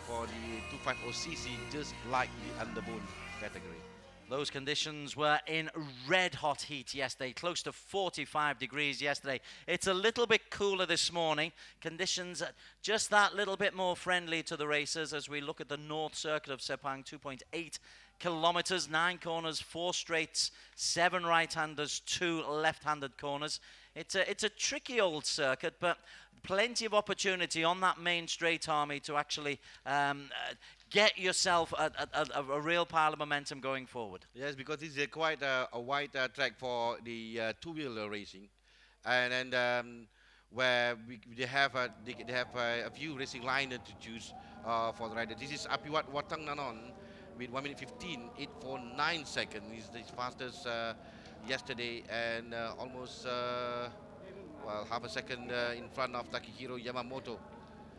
for the 250cc, just like the underbone category. Those conditions were in red-hot heat yesterday, close to 45 degrees yesterday. It's a little bit cooler this morning. Conditions just that little bit more friendly to the racers as we look at the North Circuit of Sepang, 2.8 kilometers, 9 corners, 4 straights, 7 right-handers, 2 left-handed corners. It's a tricky old circuit, but plenty of opportunity on that main straight, Army, to actually get yourself a real pile of momentum going forward. Yes, because this is quite a wide track for the two-wheeler racing, and where they have a few racing lines to choose for the rider. This is Apiwat Watang Nanon with 1 minute 15, 849 seconds. He's the fastest yesterday, and almost half a second in front of Takehiro Yamamoto,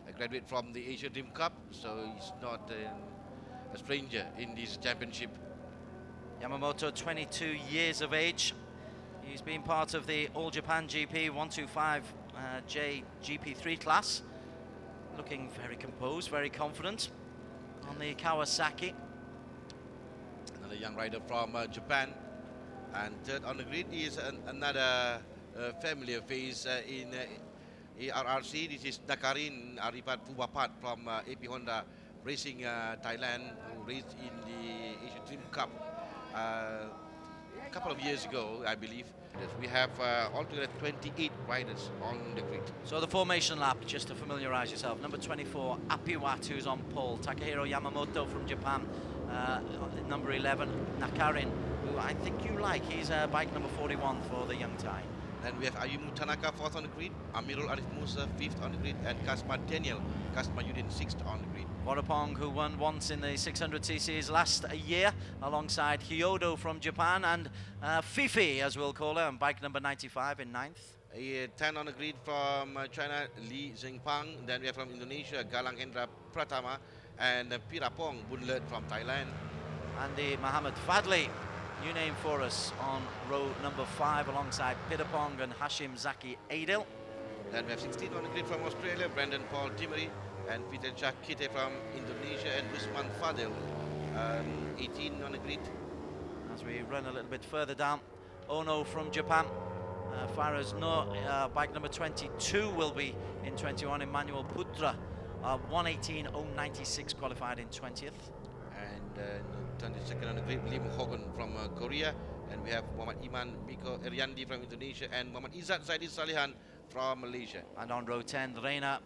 a graduate from the Asia Dream Cup, so he's not a stranger in this championship. Yamamoto, 22 years of age. He's been part of the All Japan GP 125J GP3 class. Looking very composed, very confident on the Kawasaki. Another young rider from Japan. And third on the grid is another familiar face in ARRC. This is Dakarin Aripat Pubapat from AP Honda Racing Thailand, who raced in the Asian Dream Cup a couple of years ago, I believe. We have altogether 28 riders on the grid. So the formation lap, just to familiarise yourself. Number 24, Apiwat, who's on pole. Takehiro Yamamoto from Japan. Number 11, Nakarin, who I think you like. He's bike number 41 for the young Thai. Then we have Ayumu Tanaka 4th on the grid, Amirul Arif Musa 5th on the grid, and Kasma Daniel Kasmayudin 6th on the grid. Warapong, who won once in the 600cc's last year, alongside Hyodo from Japan, and Fifi, as we'll call her, on bike number 95 in 9th. 10 on the grid from China, Li Zhengpang. Then we have from Indonesia, Galang Endra Pratama, and Pirapong Bunlet from Thailand. Andy Muhammad Fadli, new name for us, on row number 5 alongside Pirapong and Hashim Zaki Adil. Then we have 16 on the grid from Australia, Brandon Paul Timmery, and Peter Chakite from Indonesia, and Usman Fadil, 18 on the grid. As we run a little bit further down, Ono from Japan, Faraz No, bike number 22 will be in 21, Emmanuel Putra, 1:18.096 qualified in 20th. And 22nd on the grid, Lim Hogan from Korea, and we have Muhammad Iman Miko Eryandi from Indonesia, and Muhammad Izzat Zaidi Salihan from Malaysia. And on row 10, Reina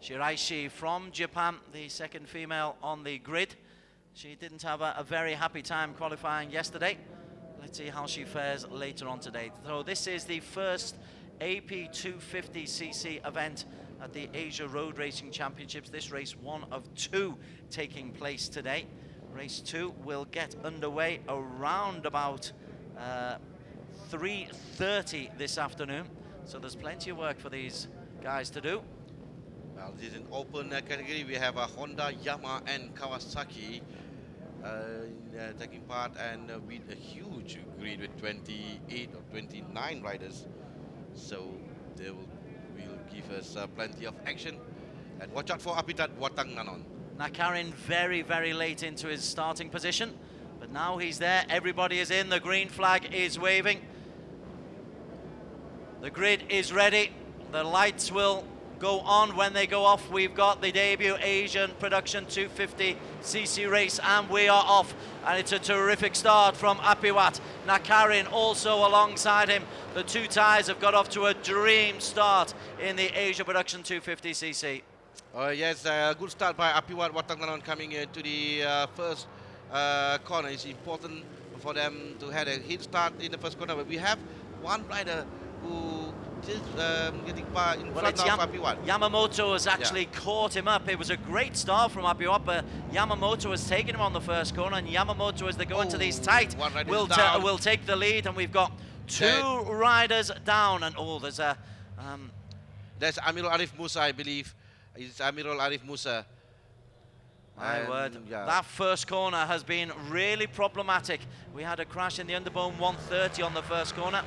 Shiraishi from Japan, the second female on the grid. She didn't have a very happy time qualifying yesterday. Let's see how she fares later on today. So this is the first AP 250cc event at the Asia Road Racing Championships. This race 1 of 2 taking place today. Race 2 will get underway around about 3:30 this afternoon. So there's plenty of work for these guys to do. Well, this is an open category. We have Honda, Yamaha, and Kawasaki taking part, and with a huge grid with 28 or 29 riders. So they will give us plenty of action. And watch out for Apitat Watang Nanon. Nakarin very, very late into his starting position, but now he's there. Everybody is in. The green flag is waving. The grid is ready. The lights will go on when they go off. We've got the debut Asian production 250cc race, and we are off. And it's a terrific start from Apiwat. Nakarin also alongside him. The two Thais have got off to a dream start in the Asia production 250cc. Yes, good start by Apiwat Watangnanon coming into the first corner. It's important for them to have a hit start in the first corner. But we have one rider who is getting by in front of Apiwat. Yamamoto has actually caught him up. It was a great start from Apiwat, but Yamamoto has taken him on the first corner, and Yamamoto, as they go into these tight, will take the lead, and we've got two riders down, and there's a... That's Amirul Arif Musa, I believe. It's Amirul Arif Musa. My word, that first corner has been really problematic. We had a crash in the underbone 130 on the first corner.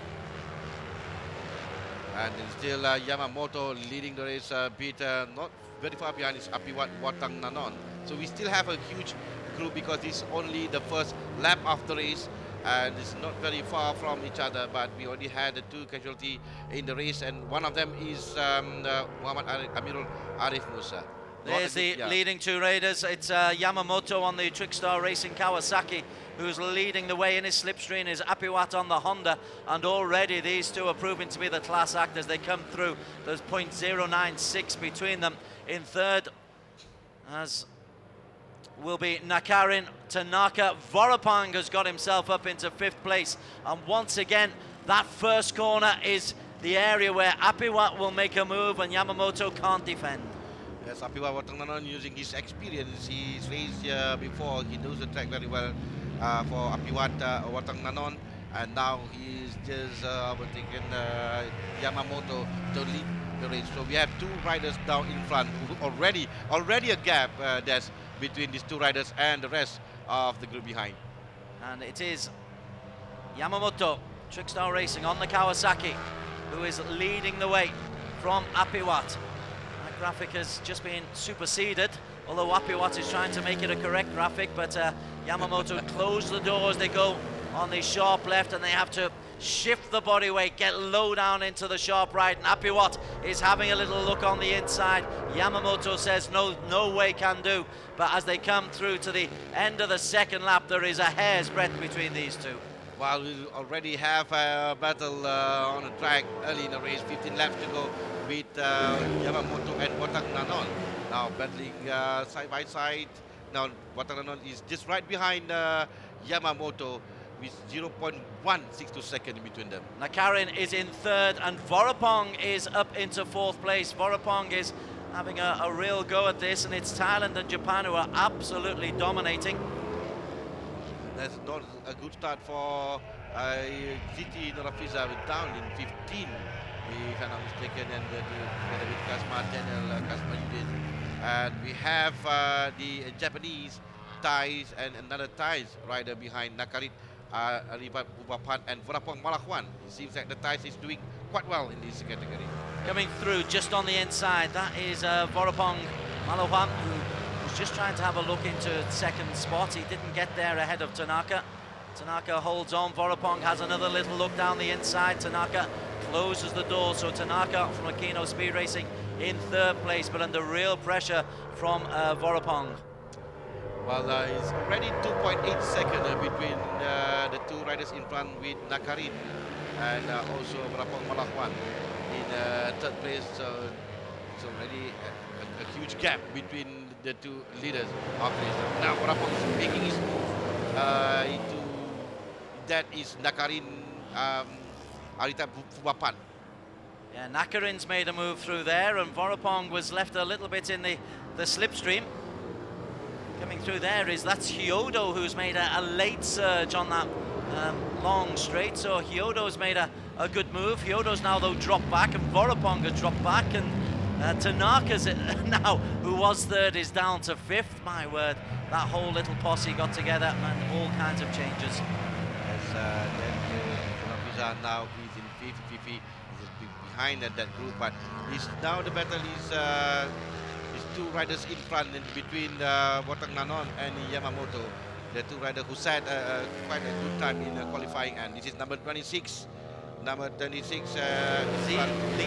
And it's still Yamamoto leading the race, bit not very far behind is Apiwat Watang Nanon. So we still have a huge group because it's only the first lap of the race and it's not very far from each other, but we already had the two casualties in the race and one of them is Muhammad Amirul Arif Musa. There's the leading two riders. It's Yamamoto on the Trickstar Racing Kawasaki who's leading the way in his slipstream, is Apiwat on the Honda, and already these two are proving to be the class act as they come through. There's .096 between them. In third, as will be Nakarin Tanaka. Vorapang has got himself up into fifth place, and once again, that first corner is the area where Apiwat will make a move and Yamamoto can't defend. Yes, Apiwat Watangnanon using his experience. He's raced here before. He knows the track very well for Apiwat Watangnanon. And now he's just overtaken Yamamoto to lead the race. So we have two riders down in front. Already a gap that's between these two riders and the rest of the group behind. And it is Yamamoto, Trickstar Racing on the Kawasaki, who is leading the way from Apiwat. That graphic has just been superseded, although Apiwat is trying to make it a correct graphic, but Yamamoto closed the doors. They go on the sharp left and they have to shift the body weight, get low down into the sharp right, and Apiwat is having a little look on the inside. Yamamoto says no way can do, but as they come through to the end of the second lap, there is a hair's breadth between these two. While we already have a battle on the track early in the race, 15 laps to go with Yamamoto and Watangnanon. Now battling side by side. Now Watangnanon is just right behind Yamamoto with 0.162 seconds in between them. Nakarin is in third and Vorapong is up into fourth place. Vorapong is having a real go at this, and it's Thailand and Japan who are absolutely dominating. That's not a good start for GT Norafiza down in 15, if I'm not mistaken, and together with Kasma Daniel, Kasma Yudin. And we have the Japanese Thais and another Thais rider behind Nakarit, Aribat Bubapan and Vorapong Malakwan. It seems like the Thais is doing quite well in this category. Coming through just on the inside, that is Vorapong Malakwan, who was just trying to have a look into second spot. He didn't get there ahead of Tanaka. Tanaka holds on. Vorapong has another little look down the inside. Tanaka closes the door, so Tanaka from Aquino Speed Racing in third place, but under real pressure from Vorapong. Well, it's already 2.8 seconds between the two riders in front with Nakarin and also Vorapong Malakwan in third place. So it's already a huge gap between the two leaders of the race. Now Vorapong is making his move into that is Nakarin Arita Fubapan. Yeah, Nakarin's made a move through there, and Vorapong was left a little bit in the slipstream. Coming through there that's Hyodo, who's made a late surge on that long straight. So Hyodo's made a good move. Hyodo's now though dropped back, and Vorapong has dropped back, and Tanaka's now, who was third, is down to fifth. My word, that whole little posse got together and all kinds of changes. Then now he's in fifth. He's behind that group, but now the battle is two riders in front and between Watangnanon and Yamamoto. The two riders who had quite a good time in qualifying, and this is number 26. Number 26, Li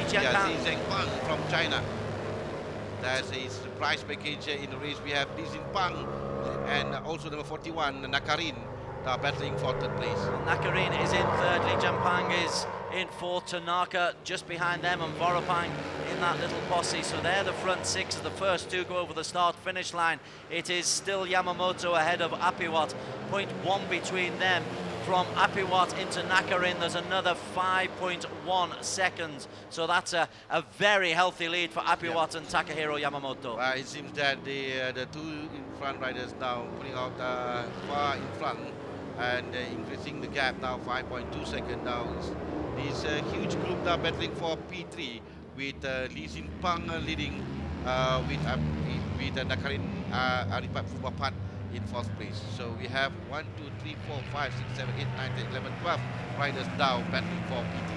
Zhengpang from China. That's his prize package in the race. We have Li Zhengpang and also number 41, Nakarin, battling for third place. Nakarin is in third, Li Jianpang is in fourth, Tanaka just behind them, and Vorapang in that little posse. So they're the front six. The first two go over the start-finish line. It is still Yamamoto ahead of Apiwat. 0.1 between them. From Apiwat into Nakarin, there's another 5.1 seconds. So that's a very healthy lead for Apiwat and Takahiro Yamamoto. It seems that the two in front riders now putting out far in front and increasing the gap now 5.2 seconds now. This huge group now battling for P3 with Li Zhengpang leading with Nakarin Aripat Fubapat in fourth place. So we have 1, 2, 3, 4, 5, 6, 7, 8, 9, 10, 11, 12 riders now battling for P3.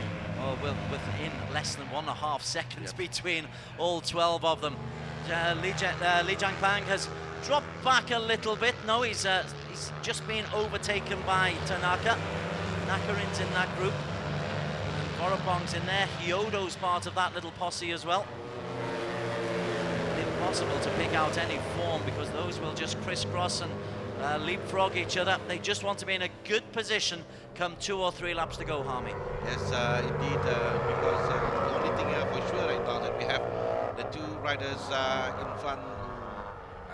within less than 1.5 seconds Yep. between all 12 of them. Li Jiangpang has dropped back a little bit. No, he's just been overtaken by Tanaka. Nakarin's in that group. And Vorapong's in there. Hyodo's part of that little posse as well. Impossible to pick out any form because those will just crisscross and leapfrog each other. They just want to be in a good position come 2 or 3 laps to go, Harmy. Yes, indeed, because the only thing for sure right now that we have the 2 riders in front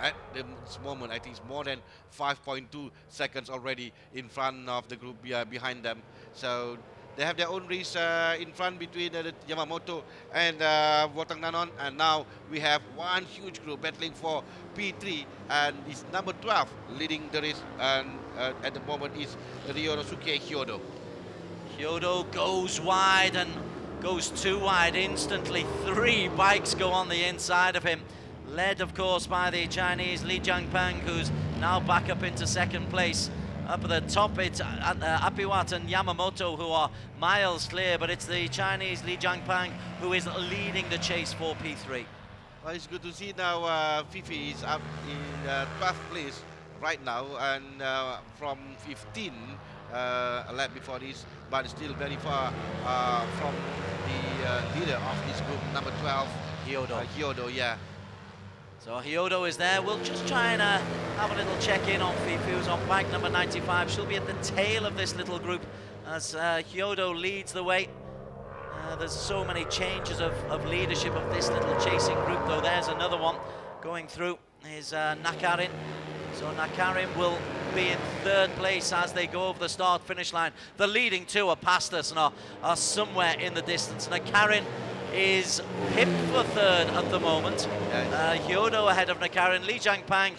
at this moment, I think it's more than 5.2 seconds already in front of the group behind them. So they have their own race in front between the Yamamoto and Watangnanon, and now we have one huge group battling for P3, and it's number 12 leading the race, and at the moment is Ryonosuke Hyodo. Hyodo goes wide and goes too wide instantly. 3 bikes go on the inside of him, led of course by the Chinese Li Jiangpang, who's now back up into 2nd place. Up at the top, it's Apiwat and Yamamoto who are miles clear, but it's the Chinese Li Jiangpang who is leading the chase for P3. Well, it's good to see now Fifi is up in 12th place right now, and from 15 a lap before this, but still very far from the leader of this group, number 12, Hyodo. Hyodo, yeah. So Hyodo is there. We'll just try and have a little check-in on Fifi, who's on bike number 95. She'll be at the tail of this little group as Hyodo leads the way. There's so many changes of leadership of this little chasing group, though. There's another one going through, is Nakarin. So Nakarin will be in 3rd place as they go over the start-finish line. The leading 2 are past us and are somewhere in the distance. Nakarin is pipped for 3rd at the moment. Hyodo ahead of Nakarin. Li Jiangpang,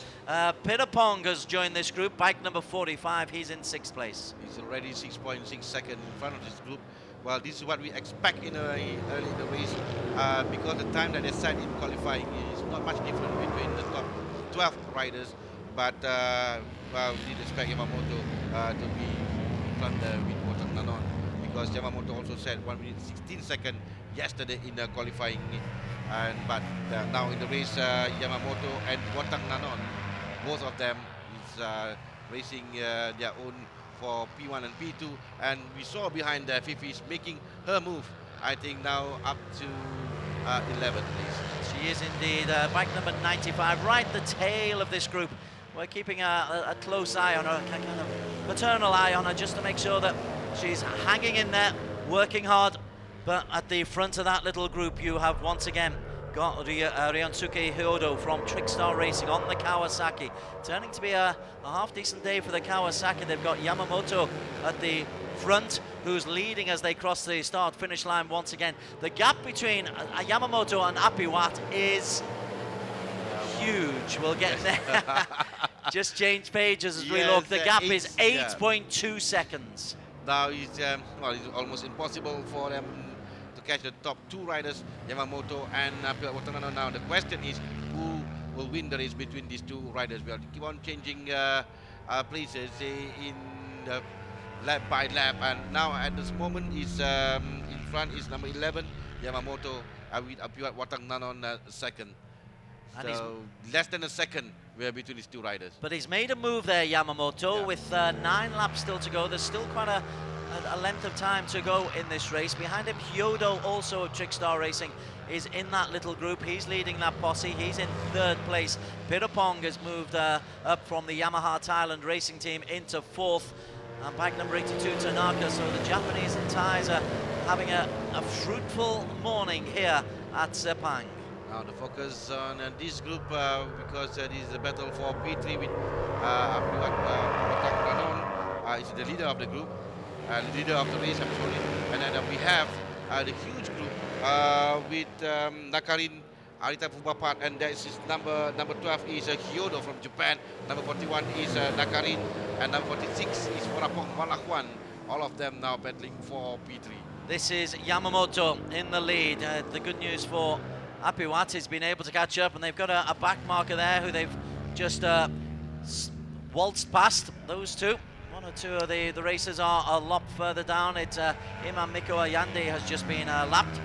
Pirapong has joined this group, bike number 45. He's in 6th place. He's already 6.6 seconds in front of this group. Well, this is what we expect in early in the race, because the time that they set in qualifying is not much different between the top 12 riders. But well, we did expect Yamamoto to be in front with Watangnanon, because Yamamoto also said 1 minute 16 seconds yesterday in the qualifying, but now in the race, Yamamoto and Watangnanon, both of them is racing their own for P1 and P2, and we saw behind Fifi is making her move. I think now up to 11th place. She is indeed bike number 95, right the tail of this group. We're keeping a close eye on her, a kind of paternal eye on her, just to make sure that she's hanging in there, working hard. But at the front of that little group, you have once again got Ryonosuke Hyodo from Trickstar Racing on the Kawasaki. Turning to be a half-decent day for the Kawasaki. They've got Yamamoto at the front, who's leading as they cross the start-finish line once again. The gap between Yamamoto and Apiwat is huge. We'll get there. Just change pages as we look. The gap is 8.2 seconds. Now it's almost impossible for them to catch the top 2 riders, Yamamoto and Watangnanon. Now the question is, who will win the race between these 2 riders? We'll keep on changing places in lap by lap, and now at this moment is in front is number 11, Yamamoto, with Watangnanon 2nd. So less than a second we're between these 2 riders. But he's made a move there, Yamamoto, with 9 laps still to go. There's still quite a length of time to go in this race. Behind him, Hyodo, also of Trickstar Racing, is in that little group. He's leading that posse. He's in 3rd place. Pirapong has moved up from the Yamaha Thailand racing team into 4th. And bike number 82, Tanaka. So the Japanese and Thais are having a fruitful morning here at Sepang. Now the focus on this group, because this is a battle for P3 with Watangnanon is the leader of the group, leader of the race, I'm sorry. And then we have the huge group with Nakarin, Arita Fubapat, and that is number 12 is Hyodo from Japan, number 41 is Nakarin, and number 46 is Vorapong Malakwan. All of them now battling for P3. This is Yamamoto in the lead. The good news for Apiwat has been able to catch up, and they've got a back marker there who they've just waltzed past. Those 2 One or two of the racers are a lot further down. It's Imam Miko Ayande has just been lapped.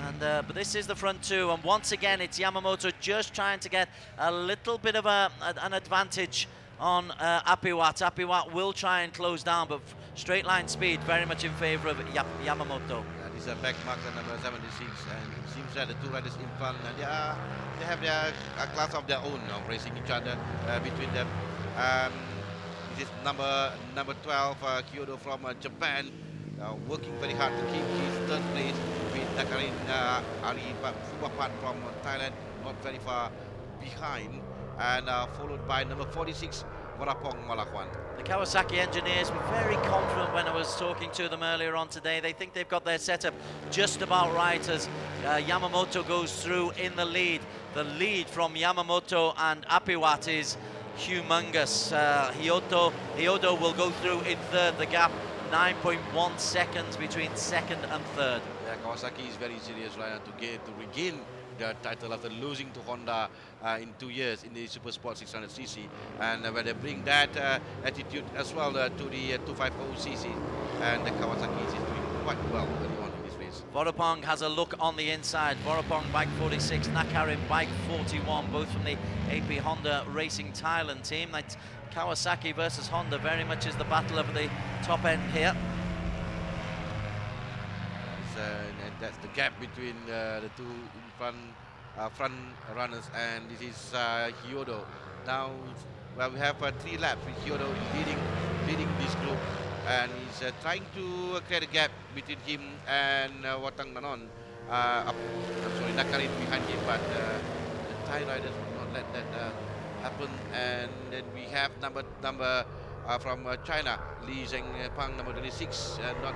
And, but this is the front two, and once again it's Yamamoto just trying to get a little bit of an advantage on Apiwat. Apiwat will try and close down, but straight line speed very much in favor of Yamamoto. Yeah, these are back marks at number 76, and it seems that the two riders in front, they have their class of their own now, racing each other between them. This is number 12, Kyoto from Japan, working very hard to keep his third place with Nakarin Fubapat from Thailand, not very far behind, and followed by number 46, Varapong Malakwan. The Kawasaki engineers were very confident when I was talking to them earlier on today. They think they've got their setup just about right as Yamamoto goes through in the lead. The lead from Yamamoto and Apiwat is humongous. Hyodo will go through in third. The gap 9.1 seconds between second and third. Yeah, Kawasaki is very serious right now to regain the title after losing to Honda in 2 years in the Super Sport 600cc, and when they bring that attitude as well to the 250cc, and the Kawasaki is doing quite well early on in this race. Vorapong has a look on the inside. Vorapong bike 46, Nakarin bike 41, both from the AP Honda Racing Thailand team. That's Kawasaki versus Honda, very much is the battle of the top end here. And that's the gap between the two in front runners, and this is Hyodo. Now, well, we have 3 laps with Hyodo leading this group, and he's trying to create a gap between him and Watang Nanon. Nakarin behind him, but the Thai riders will not let that happen. And then we have number from China, Li Zhengpang, number 26, not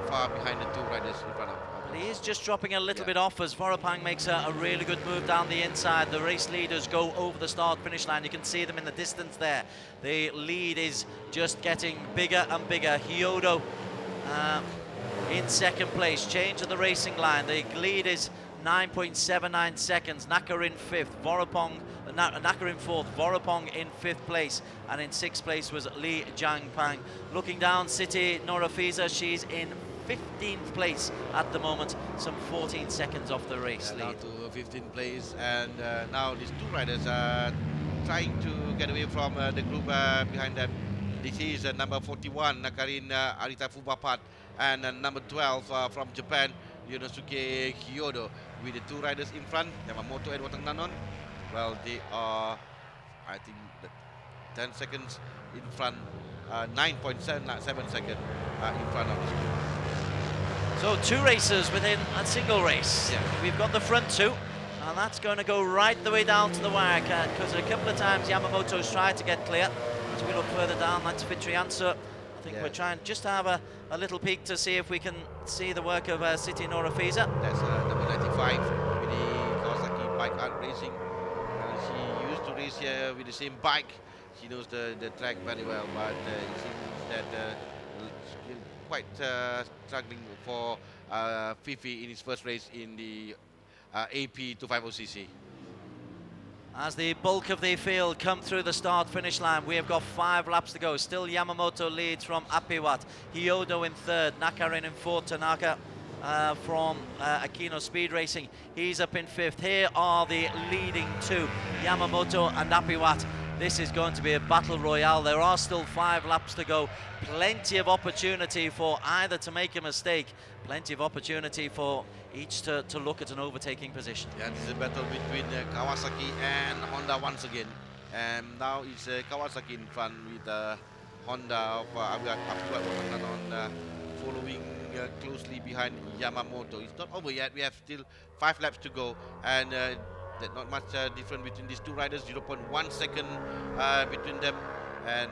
far behind the two riders in front of. But he is just dropping a little bit off as Vorapang makes a really good move down the inside. The race leaders go over the start-finish line. You can see them in the distance there. The lead is just getting bigger and bigger. Hyodo in second place. Change of the racing line. The lead is 9.79 seconds. Nakarin fifth. Nakarin fourth. Vorapong in fifth place. And in sixth place was Li Zhengpang. Looking down, City Norafisa, she's in 15th place at the moment, some 14 seconds off the race lead. Down to 15th place, and now these two riders are trying to get away from the group behind them. This is number 41, Nakarin Arita Fubapat, and number 12 from Japan, Yonosuke Hyodo, with the two riders in front, Yamamoto and Watang Nanon. Well, they are, I think, 10 seconds in front, 9.7 seconds in front of this group. So 2 racers within a single race. Yeah. We've got the front 2, and that's going to go right the way down to the wire, because a couple of times Yamamoto's tried to get clear. As we look further down, that's Fitriansa. I think we're trying just to have a little peek to see if we can see the work of City Norafisa. That's number 95 with the Kawasaki Bike Art Racing. She used to race here with the same bike. She knows the track very well, but it seems that she's quite struggling for Fifi in his first race in the AP 250cc. As the bulk of the field come through the start-finish line, we have got 5 laps to go. Still Yamamoto leads from Apiwat. Hyodo in third, Nakarin in fourth, Tanaka from Akino Speed Racing. He's up in fifth. Here are the leading 2, Yamamoto and Apiwat. This is going to be a battle royale. There are still 5 laps to go. Plenty of opportunity for either to make a mistake. Plenty of opportunity for each to look at an overtaking position. Yeah, this is a battle between Kawasaki and Honda once again. And now it's Kawasaki in front with Honda of Apiwat following closely behind Yamamoto. It's not over yet. We have still 5 laps to go, and there's not much difference between these two riders. 0.1 second between them, and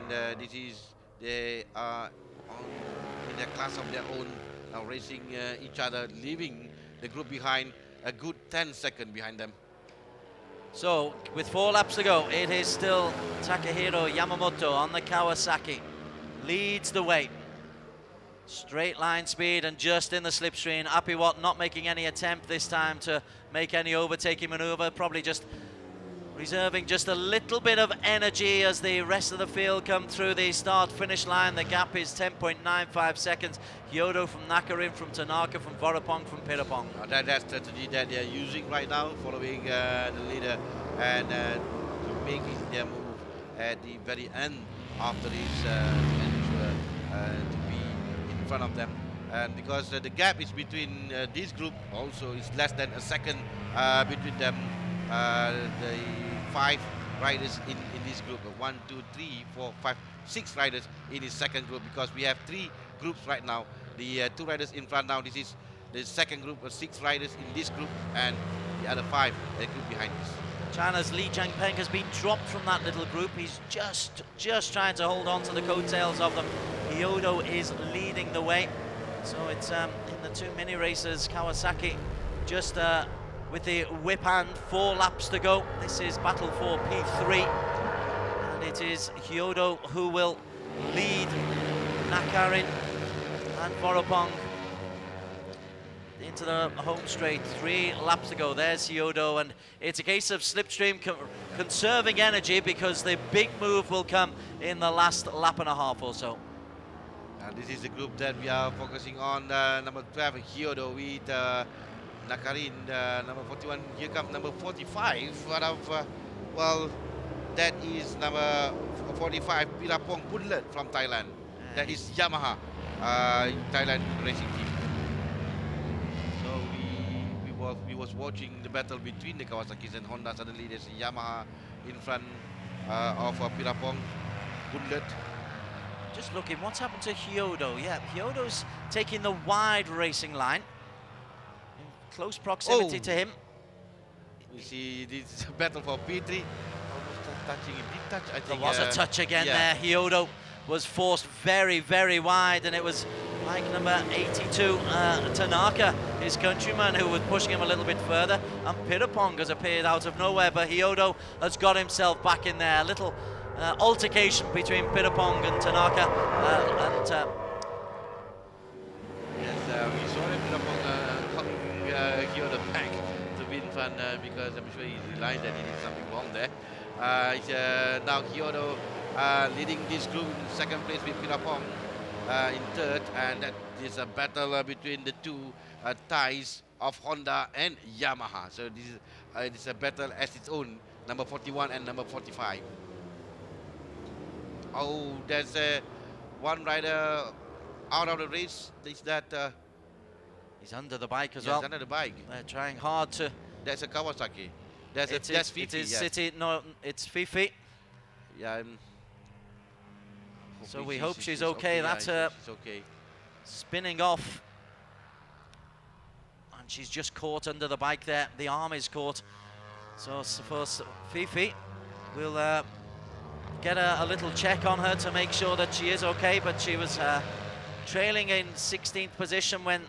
they are in their class of their own, now racing each other, leaving the group behind a good 10 seconds behind them. So with 4 laps to go, it is still Takahiro Yamamoto on the Kawasaki, leads the way. Straight line speed and just in the slipstream. Apiwat not making any attempt this time to make any overtaking maneuver, probably just reserving just a little bit of energy as the rest of the field come through the start-finish line. The gap is 10.95 seconds. Hyodo from Nakarin, from Tanaka, from Vorapong, from Pirapong. That's the strategy that they're using right now, following the leader and making their move at the very end after this to be in front of them. And because the gap is between this group also is less than a second between them. The 5 riders in this group, 1, 2, 3, 4, 5, 6 riders in his second group, because we have 3 groups right now. The 2 riders in front now, this is the second group of 6 riders in this group, and the other 5 the group behind this. China's Li Jiangpeng has been dropped from that little group. He's just trying to hold on to the coattails of them. Hyodo is leading the way. So it's in the 2 mini races, Kawasaki just with the whip hand, 4 laps to go. This is battle for P3, and it is Hyodo who will lead Nakarin and Vorapong into the home straight. 3 laps to go. There's Hyodo, and it's a case of Slipstream conserving energy, because the big move will come in the last lap and a half or so. And this is the group that we are focusing on. Number 12, Hyodo with Nakarin, number 41. Here comes number 45. One of, well, that is number 45, Pirapong Punlet from Thailand. That is Yamaha, Thailand racing team. So we was watching the battle between the Kawasaki's and Honda. Suddenly there's Yamaha in front of Pirapong Punlet. Just looking, what's happened to Hyodo? Yeah, Hyodo's taking the wide racing line, in close proximity to him. We see this battle for P3. Almost touching, a big touch, I think. There was a touch again there. Hyodo was forced very, very wide, and it was like number 82, Tanaka, his countryman, who was pushing him a little bit further. And Pirapong has appeared out of nowhere, but Hyodo has got himself back in there. A little altercation between Pirapong and Tanaka, yes, we saw Pirapong coming Hyodo back to win fun, because I'm sure he realized that he did something wrong there. Now Hyodo leading this group in second place with Pirapong in third, and that is a battle between the 2 Thais of Honda and Yamaha. So this is it's a battle as its own, number 41 and number 45. Oh, there's one rider out of the race. Is that? He's under the bike as yes, well. Under the bike. They're trying hard to. That's a Kawasaki. That's Fifi. It is yes. City. No, it's Fifi. Yeah. So we hope she's okay. That's her okay. Spinning off, and she's just caught under the bike there. The arm is caught. So suppose Fifi will get a little check on her to make sure that she is okay, but she was trailing in 16th position when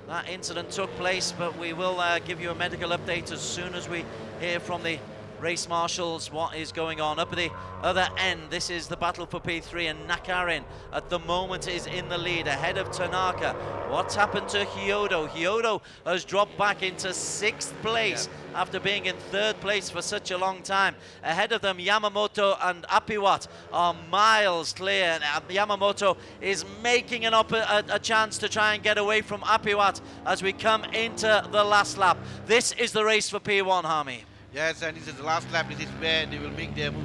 that incident took place. But we will give you a medical update as soon as we hear from the race marshals what is going on. Up at the other end, this is the battle for P3, and Nakarin at the moment is in the lead ahead of Tanaka. What's happened to Hyodo? Hyodo has dropped back into 6th place after being in 3rd place for such a long time. Ahead of them, Yamamoto and Apiwat are miles clear. Yamamoto is making a chance to try and get away from Apiwat as we come into the last lap. This is the race for P1, Hami. Yes, and this is the last lap. This is where they will make their move.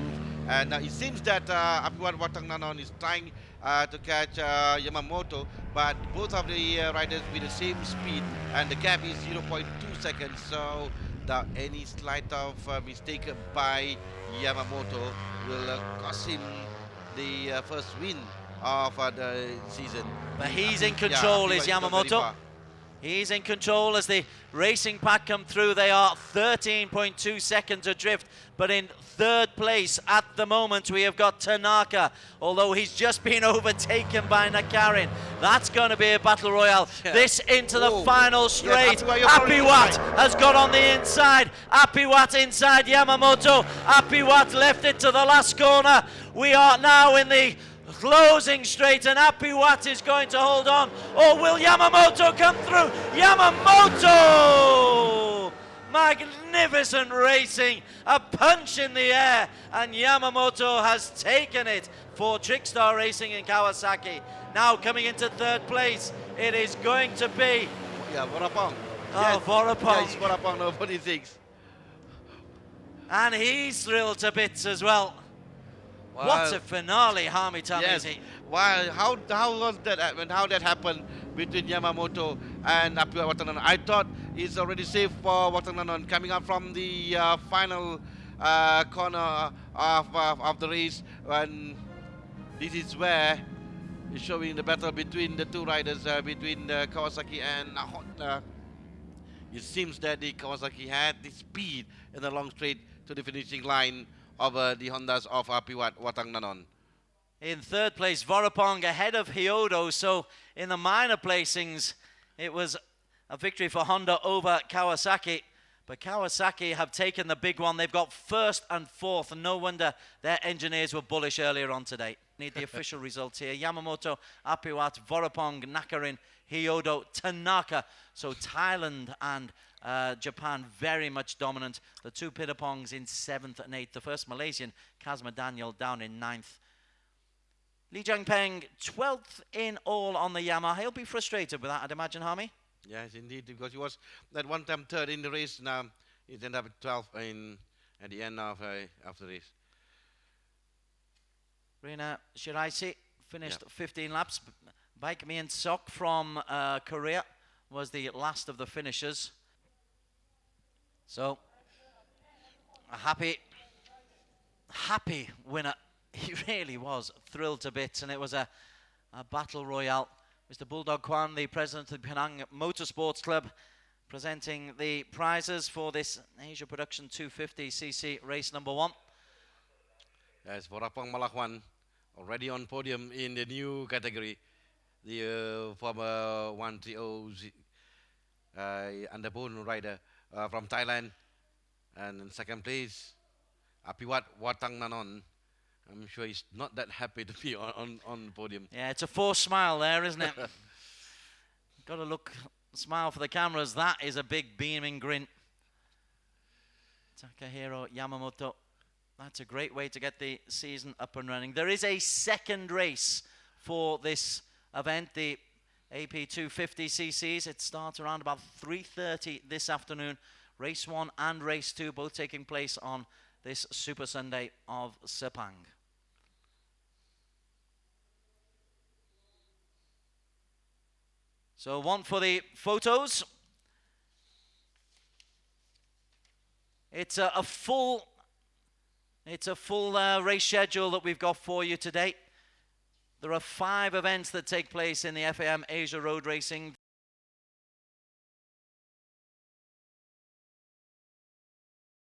And it seems that Apiwat Watangnanon is trying to catch Yamamoto, but both of the riders with the same speed, and the gap is 0.2 seconds. So any slight of mistake by Yamamoto will cost him the first win of the season. But he's in control, is Yamamoto. He's in control as the racing pack come through. They are 13.2 seconds adrift, but in 3rd place at the moment we have got Tanaka, although he's just been overtaken by Nakarin. That's going to be a battle royale. Yeah. This into the final straight. Apiwat has got on the inside. Apiwat inside Yamamoto. Apiwat left it to the last corner. We are now in the closing straight, and Apiwat is going to hold on. Or will Yamamoto come through? Yamamoto! Magnificent! magnificent racing, a punch in the air, and Yamamoto has taken it for Trickstar Racing in Kawasaki. Now coming into third place, it is going to be... Yeah, Vorapong. Oh, Yes. Vorapong. Yeah, it's Vorapong, no 46. And he's thrilled to bits as well. Wow. What a finale, Harmy Tamisi. Yes. Wow, how was that? How that happened between Yamamoto and Apio Watananon? I thought it's already safe for Watananon coming up from the final corner of the race, and this is where it's showing the battle between the two riders, between Kawasaki and Honda. It seems that the Kawasaki had the speed in the long straight to the finishing line over the Hondas of Apio Watananon. In third place, Vorapong ahead of Hyodo. So in the minor placings, it was a victory for Honda over Kawasaki. But Kawasaki have taken the big one. They've got first and fourth, and no wonder their engineers were bullish earlier on today. Need the official results here. Yamamoto, Apiwat, Vorapong, Nakarin, Hyodo, Tanaka. So Thailand and Japan very much dominant. The two Pittapongs in 7th and 8th. The first Malaysian, Kazma Daniel, down in 9th. Li Jiangpeng, 12th in all on the Yamaha. He'll be frustrated with that, I'd imagine, Harmy. Yes, indeed, because he was at one time third in the race. Now he ended up at 12th at the end of the race. Rina Shiraisi finished 15 laps. Baek Mien Sok from Korea was the last of the finishers. So, a happy winner. He really was thrilled to bits, and it was a battle royale. Mr. Bulldog Kwan, the president of the Penang Motorsports Club, presenting the prizes for this Asia Production 250cc race number 1. Yes, Vorapong Malakwan already on podium in the new category, the former 130 underbone rider from Thailand, and in second place, Apiwat Watananon. I'm sure he's not that happy to be on the podium. Yeah, it's a forced smile there, isn't it? Got to smile for the cameras. That is a big beaming grin. Takahiro Yamamoto. That's a great way to get the season up and running. There is a second race for this event, the AP 250cc's. It starts around about 3:30 this afternoon. Race 1 and race 2 both taking place on this Super Sunday of Sepang. So one for the photos. It's a full race schedule that we've got for you today. There are 5 events that take place in the FAM Asia Road Racing.